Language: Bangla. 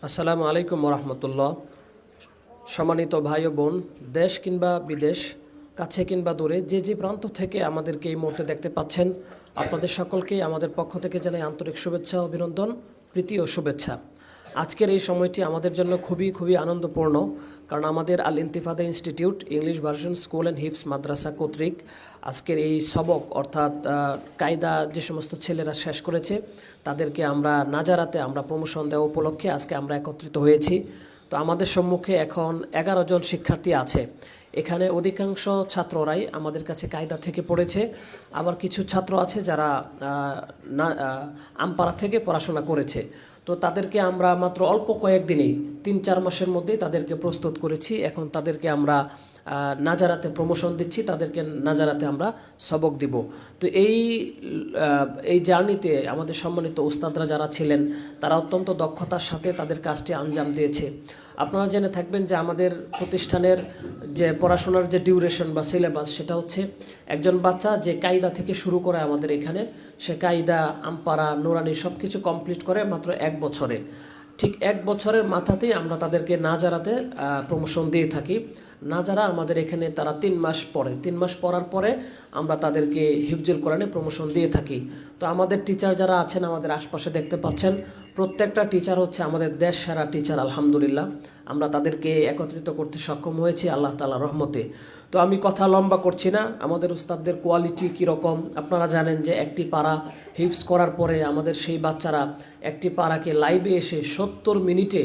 আসসালামু আলাইকুম রহমতুল্লাহ। সম্মানিত ভাই ও বোন, দেশ কিংবা বিদেশ, কাছে কিংবা দূরে যে যে প্রান্ত থেকে আমাদেরকে এই মুহূর্তে দেখতে পাচ্ছেন, আপনাদের সকলকেই আমাদের পক্ষ থেকে জানাই আন্তরিক শুভেচ্ছা, অভিনন্দন, প্রীতি ও শুভেচ্ছা। আজকের এই সময়টি আমাদের জন্য খুবই খুবই আনন্দপূর্ণ, কারণ আমাদের Al Intifada institute English version school and হিফস মাদ্রাসা কর্তৃক আজকের এই সবক অর্থাৎ কায়দা যে সমস্ত ছেলেরা শেষ করেছে তাদেরকে আমরা নাজারাতে আমরা প্রমোশন দেওয়া উপলক্ষে আজকে আমরা একত্রিত হয়েছি। তো আমাদের সম্মুখে এখন 11 জন শিক্ষার্থী আছে। এখানে অধিকাংশ ছাত্ররাই আমাদের কাছে কায়দা থেকে পড়েছে, আবার কিছু ছাত্র আছে যারা আমপাড়া থেকে পড়াশোনা করেছে। তো তাদেরকে আমরা মাত্র অল্প কয়েকদিনেই 3-4 মাসের মধ্যেই তাদেরকে প্রস্তুত করেছি। এখন তাদেরকে আমরা নাজারাতে প্রমোশন দিচ্ছি, তাদেরকে নাজারাতে আমরা সবক দিব। তো এই জার্নিতে আমাদের সম্মানিত উস্তাদরা যারা ছিলেন তারা অত্যন্ত দক্ষতার সাথে তাদের কাজটি আঞ্জাম দিয়েছে। আপনারা জেনে থাকবেন যে আমাদের প্রতিষ্ঠানের যে পড়াশোনার যে ডিউরেশন বা সিলেবাস, সেটা হচ্ছে একজন বাচ্চা যে কায়দা থেকে শুরু করে আমাদের এখানে, সে কায়দা, আমপারা, নুরানি সব কিছু কমপ্লিট করে মাত্র 1 বছরে। ঠিক 1 বছরের মাথাতেই আমরা তাদেরকে নাজারাতে প্রমোশন দিয়ে থাকি। নাজারা আমাদের এখানে তারা 3 মাস পড়ে, 3 মাস পড়ার পরে আমরা তাদেরকে হিফজুল কোরআনে প্রমোশন দিয়ে থাকি। তো আমাদের টিচার যারা আছেন আমাদের আশপাশে দেখতে পাচ্ছেন, প্রত্যেকটা টিচার হচ্ছে আমাদের দেশ সেরা টিচার, আলহামদুলিল্লাহ। আমরা তাদেরকে একত্রিত করতে সক্ষম হয়েছি আল্লাহ তাআলার রহমতে। তো আমি কথা লম্বা করছি না, আমাদের উস্তাদদের কোয়ালিটি কীরকম আপনারা জানেন যে একটি পারা হিফজ করার পরে আমাদের সেই বাচ্চারা একটি পারাকে লাইভে এসে 70 মিনিটে